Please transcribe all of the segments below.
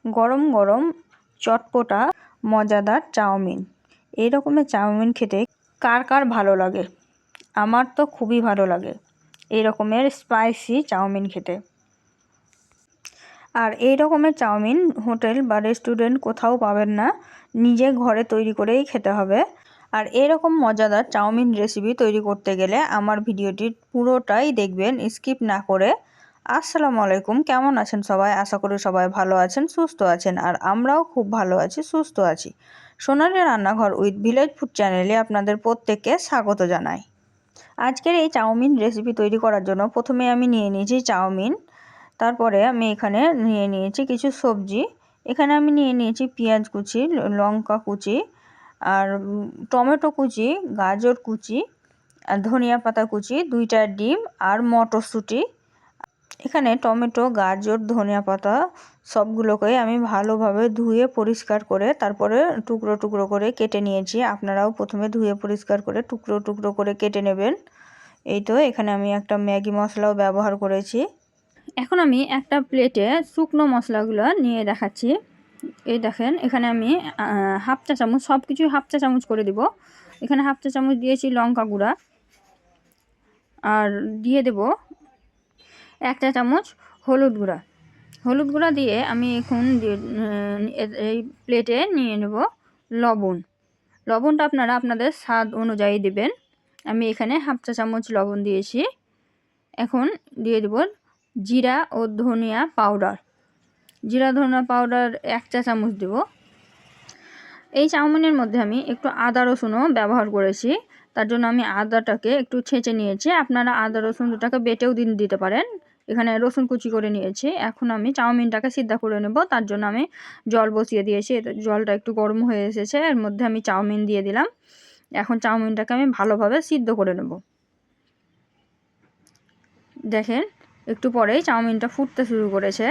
গরম গরম চটপটা মজাদার চাউমিন। এই রকমের চাউমিন খেতে কার কার ভালো লাগে? আমার তো খুবই ভালো লাগে এই রকমের স্পাইসি চাউমিন খেতে। আর এই রকমের চাউমিন হোটেল বা রেস্টুরেন্ট কোথাও পাবেন না, নিজে ঘরে তৈরি করেই খেতে হবে। আর এরকম মজাদার চাউমিন রেসিপি তৈরি করতে গেলে আমার ভিডিওটি পুরোটাই দেখবেন, স্কিপ না করে। আসসালামু আলাইকুম, কেমন আছেন সবাই? আশা করি সবাই ভালো আছেন, সুস্থ আছেন। আর আমরাও খুব ভালো আছি, সুস্থ আছি। সোনালী রান্নাঘর উইথ ভিলেজ ফুড চ্যানেলে আপনাদের প্রত্যেককে স্বাগত জানাই। আজকের এই চাউমিন রেসিপি তৈরি করার জন্য প্রথমে আমি নিয়ে নিয়েছি চাউমিন। তারপরে আমি এখানে নিয়ে নিয়েছি কিছু সবজি। এখানে আমি নিয়ে নিয়েছি পেঁয়াজ কুচি, লঙ্কা কুচি, আর টমেটো কুচি, গাজর কুচি, আর ধনিয়া পাতা কুচি, 2টা ডিম আর মটরশুঁটি। এখানে টমেটো, গাজর, ধনিয়া পাতা সবগুলোকে আমি ভালোভাবে ধুয়ে পরিষ্কার করে তারপরে টুকরো টুকরো করে কেটে নিয়েছি। আপনারাও প্রথমে ধুয়ে পরিষ্কার করে টুকরো টুকরো করে কেটে নেবেন। এই তো এখানে আমি একটা ম্যাগি মশলাও ব্যবহার করেছি। এখন আমি একটা প্লেটে শুকনো মশলাগুলো নিয়ে দেখাচ্ছি। এই দেখেন, এখানে আমি হাফ চা চামচ, সব কিছুই হাফ চা চামচ করে দিব। এখানে হাফ চা চামচ দিয়েছি লঙ্কা গুঁড়া, আর দিয়ে দেব 1 চা চামচ হলুদ গুঁড়া। হলুদ গুঁড়া দিয়ে আমি এখন এই প্লেটে নিয়ে নেব লবণ। লবণটা আপনারা আপনাদের স্বাদ অনুযায়ী দেবেন। আমি এখানে হাফ চা চামচ লবণ দিয়েছি। এখন দিয়ে দেব জিরা ও ধনিয়া পাউডার। জিরা ধনিয়া পাউডার 1 চা চামচ দেব। এই চাউমিনের মধ্যে আমি একটু আদা রসুনও ব্যবহার করেছি, তার জন্য আমি আদাটাকে একটু ছেঁচে নিয়েছি। আপনারা আদা রসুন দুটাকে বেটেও দিতে পারেন। এখানে রসুন কুচি করে নিয়েছি। এখন আমি চাউমিনটাকে সিদ্ধ করে নেব, তার জন্য আমি জল বসিয়ে দিয়েছি। জলটা একটু গরম হয়ে এসেছে, এর মধ্যে আমি চাউমিন দিয়ে দিলাম। এখন চাউমিনটাকে আমি ভালোভাবে সিদ্ধ করে নেব। দেখেন, একটু পরেই চাউমিনটা ফুটতে শুরু করেছে।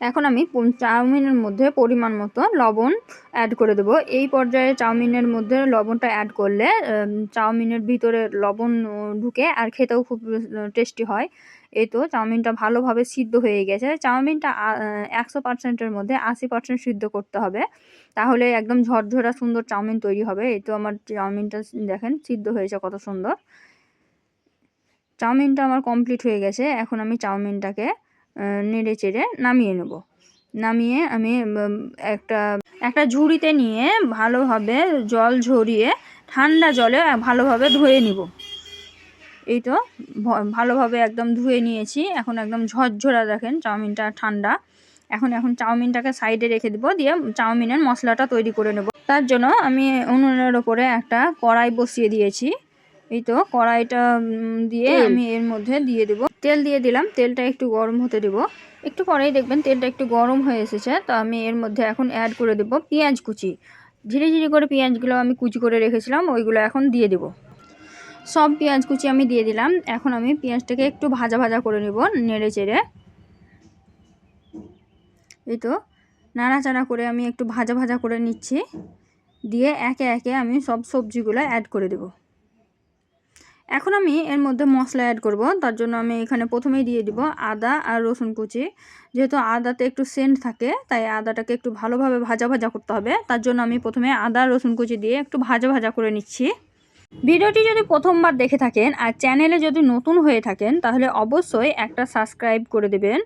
এখন আমি চাউমিনের মধ্যে পরিমাণ মতো লবণ অ্যাড করে দেবো। এই পর্যায়ে চাউমিনের মধ্যে লবণটা অ্যাড করলে চাউমিনের ভিতরে লবণ ঢুকে আর খেতেও খুব টেস্টি হয়। এই তো চাউমিনটা ভালোভাবে সিদ্ধ হয়ে গেছে। চাউমিনটা 100%-এর মধ্যে 80% সিদ্ধ করতে হবে, তাহলে একদম ঝরঝরা সুন্দর চাউমিন তৈরি হবে। এই তো আমার চাউমিনটা দেখেন সিদ্ধ হয়েছে কত সুন্দর। চাউমিনটা আমার কমপ্লিট হয়ে গেছে। এখন আমি চাউমিনটাকে নেড়ে চেড়ে নামিয়ে নেব। নামিয়ে আমি একটা ঝুড়িতে নিয়ে ভালোভাবে জল ঝরিয়ে ঠান্ডা জলে ভালোভাবে ধুয়ে নিব। এই তো ভালোভাবে একদম ধুয়ে নিয়েছি। এখন একদম ঝরঝরা দেখেন চাউমিনটা ঠান্ডা। এখন চাউমিনটাকে সাইডে রেখে দেবো, দিয়ে চাউমিনের মশলাটা তৈরি করে নেব। তার জন্য আমি উনুনের ওপরে একটা কড়াই বসিয়ে দিয়েছি। এই তো কড়াইটা দিয়ে আমি এর মধ্যে দিয়ে দেব তেল। দিয়ে দিলাম, তেলটা একটু গরম হতে দেব। একটু পরেই দেখবেন তেলটা একটু গরম হয়ে এসেছে। তো আমি এর মধ্যে এখন অ্যাড করে দেব পেঁয়াজ কুচি। ঝিরি ঝিরি করে পেঁয়াজগুলো আমি কুচি করে রেখেছিলাম, ওইগুলো এখন দিয়ে দেব। সব পেঁয়াজ কুচি আমি দিয়ে দিলাম। এখন আমি পেঁয়াজটাকে একটু ভাজা ভাজা করে নেব নেড়ে চেড়ে। এই তো নাড়াচাড়া করে আমি একটু ভাজা ভাজা করে নিচ্ছি। দিয়ে একে একে আমি সব সবজিগুলো অ্যাড করে দেব। এখন আমি এর মধ্যে মশলা অ্যাড করব, তার জন্য আমি এখানে প্রথমেই দিয়ে দিব আদা আর রসুন কুচি। যেহেতু আদাতে একটু সেন্ট থাকে, তাই আদাটাকে একটু ভালোভাবে ভাজা ভাজা করতে হবে। তার জন্য আমি প্রথমে আদা রসুন কুচি দিয়ে একটু ভাজা ভাজা করে নিচ্ছি। ভিডিওটি যদি প্রথমবার দেখে থাকেন আর চ্যানেলে যদি নতুন হয়ে থাকেন, তাহলে অবশ্যই একটা সাবস্ক্রাইব করে দেবেন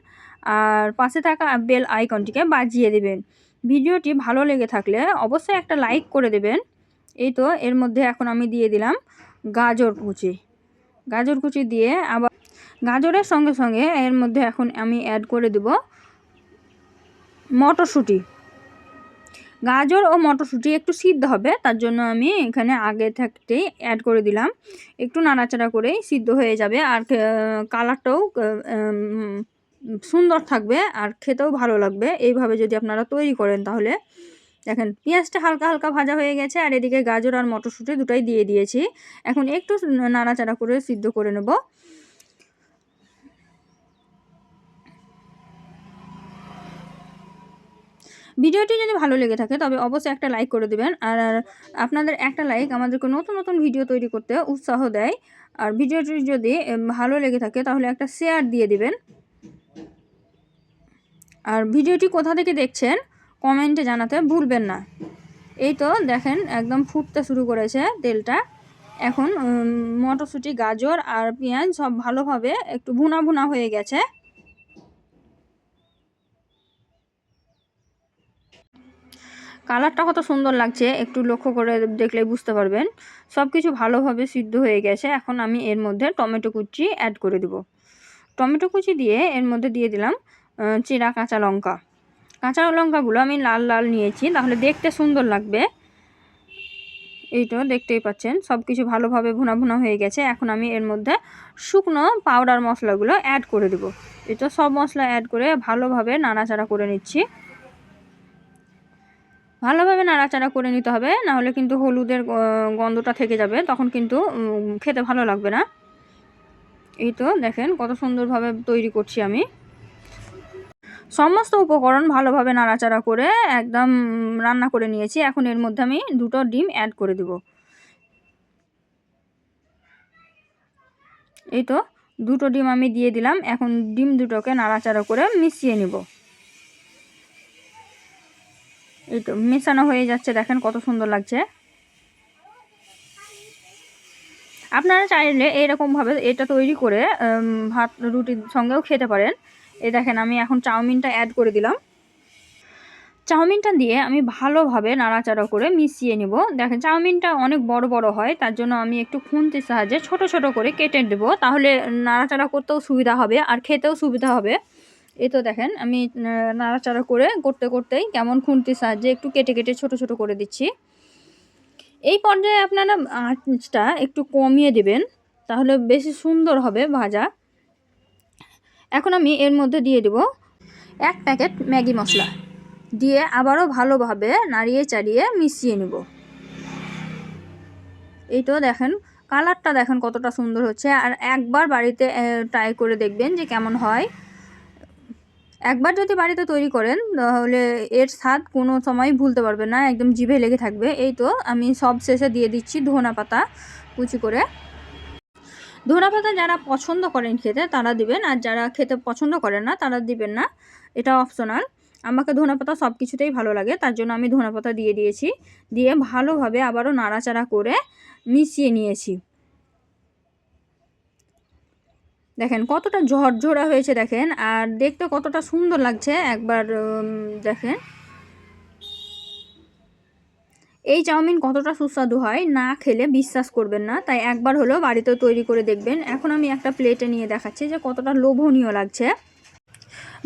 আর পাশে থাকা বেল আইকনটিকে বাজিয়ে দেবেন। ভিডিওটি ভালো লেগে থাকলে অবশ্যই একটা লাইক করে দেবেন। এই তো এর মধ্যে এখন আমি দিয়ে দিলাম গাজর কুচি। গাজর কুচি দিয়ে আবার গাজরের সঙ্গে সঙ্গে এর মধ্যে এখন আমি অ্যাড করে দেব মটরশুঁটি। গাজর ও মটরশুঁটি একটু সিদ্ধ হবে, তার জন্য আমি এখানে আগে থাকতেই অ্যাড করে দিলাম। একটু নাড়াচাড়া করেই সিদ্ধ হয়ে যাবে, আর কালারটাও সুন্দর থাকবে আর খেতেও ভালো লাগবে। এইভাবে যদি আপনারা তৈরি করেন তাহলে। দেখেন পেঁয়াজটা হালকা হালকা ভাজা হয়ে গেছে, আর এদিকে গাজর আর মটরশুঁটি দুটাই দিয়ে দিয়েছি। এখন একটু নাড়াচাড়া করে সিদ্ধ করে নেব। ভিডিওটি যদি ভালো লেগে থাকে তবে অবশ্যই একটা লাইক করে দেবেন। আর আপনাদের একটা লাইক আমাদেরকে নতুন নতুন ভিডিও তৈরি করতে উৎসাহ দেয়। আর ভিডিওটি যদি ভালো লেগে থাকে তাহলে একটা শেয়ার দিয়ে দিবেন। আর ভিডিওটি কোথা থেকে দেখছেন কমেন্টে জানাতে ভুলবেন না। এই তো দেখেন একদম ফুটতে শুরু করেছে তেলটা। এখন মটরশুঁটি, গাজর আর পেঁয়াজ সব ভালোভাবে একটু ভুনা ভুনা হয়ে গেছে। কালারটা কত সুন্দর লাগছে একটু লক্ষ্য করে দেখলে বুঝতে পারবেন। সব কিছু ভালোভাবে সিদ্ধ হয়ে গেছে। এখন আমি এর মধ্যে টমেটো কুচি অ্যাড করে দেব। টমেটো কুচি দিয়ে এর মধ্যে দিয়ে দিলাম চিরা কাঁচা লঙ্কা। কাঁচা লঙ্কাগুলো আমি লাল লাল নিয়েছি, তাহলে দেখতে সুন্দর লাগবে। এই তো দেখতেই পাচ্ছেন সব কিছু ভালোভাবে ভুনা ভুনা হয়ে গেছে। এখন আমি এর মধ্যে শুকনো পাউডার মশলাগুলো অ্যাড করে দেব। এই তো সব মশলা অ্যাড করে ভালোভাবে নাড়াচাড়া করে নিচ্ছি। ভালোভাবে নাড়াচাড়া করে নিতে হবে, নাহলে কিন্তু হলুদের গন্ধটা থেকে যাবে, তখন কিন্তু খেতে ভালো লাগবে না। এই তো দেখেন কত সুন্দরভাবে তৈরি করছি আমি। সমস্ত উপকরণ ভালোভাবে নাড়াচাড়া করে একদম রান্না করে নিয়েছি। এখন এর মধ্যে আমি 2টো ডিম অ্যাড করে দেব। এই তো 2টো ডিম আমি দিয়ে দিলাম। এখন ডিম দুটোকে নাড়াচাড়া করে মিশিয়ে নেব। এই তো মেশানো হয়ে যাচ্ছে, দেখেন কত সুন্দর লাগছে। আপনারা চাইলে এইরকমভাবে এটা তৈরি করে ভাত রুটির সঙ্গেও খেতে পারেন। এই দেখেন আমি এখন চাউমিনটা অ্যাড করে দিলাম। চাউমিনটা দিয়ে আমি ভালোভাবে নাড়াচাড়া করে মিশিয়ে নেব। দেখেন চাউমিনটা অনেক বড় বড় হয়, তার জন্য আমি একটু খুন্তির সাহায্যে ছোট ছোট করে কেটে দেবো, তাহলে নাড়াচাড়া করতেও সুবিধা হবে আর খেতেও সুবিধা হবে। এই তো দেখেন আমি নাড়াচাড়া করে করতে করতেই কেমন খুন্তির সাহায্যে একটু কেটে কেটে ছোট ছোট করে দিচ্ছি। এই পর্যায়ে আপনারা আঁচটা একটু কমিয়ে দেবেন, তাহলে বেশি সুন্দর হবে ভাজা। এখন আমি এর মধ্যে দিয়ে দেব 1 প্যাকেট ম্যাগি মশলা, দিয়ে আবারও ভালোভাবে নাড়িয়ে চাড়িয়ে মিশিয়ে নেব। এই তো দেখেন কালারটা দেখেন কতটা সুন্দর হচ্ছে। আর একবার বাড়িতে ট্রাই করে দেখবেন যে কেমন হয়। একবার যদি বাড়িতে তৈরি করেন তাহলে এর স্বাদ কোনো সময় ভুলতে পারবেন না, একদম জিভে লেগে থাকবে। এই তো আমি সব শেষে দিয়ে দিচ্ছি ধনা পাতা কুচি করে। ধনা পাতা যারা পছন্দ করেন খেতে তারা দিবেন, আর যারা খেতে পছন্দ করেন না তারা দিবেন না, এটা অপশনাল। আমাকে ধনা পাতা সব কিছুতেই ভালো লাগে, তার জন্য আমি ধনা পাতা দিয়ে দিয়েছি। দিয়ে ভালোভাবে আবারও নাড়াচাড়া করে মিশিয়ে নিয়েছি। দেখেন কতটা ঝরঝরা হয়েছে দেখেন, আর দেখতে কতটা সুন্দর লাগছে একবার দেখেন। এই চাউমিন কতটা সুস্বাদু হয় না খেলে বিশ্বাস করবেন না, তাই একবার হলেও বাড়িতে তৈরি করে দেখবেন। এখন আমি একটা প্লেটে নিয়ে দেখাচ্ছি যে কতটা লোভনীয় লাগছে।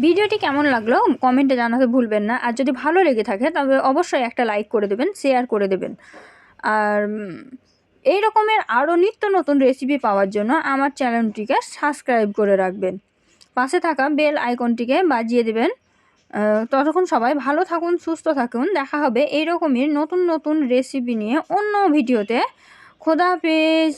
ভিডিওটি কেমন লাগলো কমেন্টে জানাতে ভুলবেন না, আর যদি ভালো লেগে থাকে তবে অবশ্যই একটা লাইক করে দেবেন, শেয়ার করে দেবেন। আর এই রকমের আরও নিত্য নতুন রেসিপি পাওয়ার জন্য আমার চ্যানেলটিকে সাবস্ক্রাইব করে রাখবেন, পাশে থাকা বেল আইকনটিকে বাজিয়ে দেবেন। ততক্ষণ সবাই ভালো থাকুন, সুস্থ থাকুন। দেখা হবে এই রকমের নতুন নতুন রেসিপি নিয়ে অন্য ভিডিওতে। খোদা হাফেজ।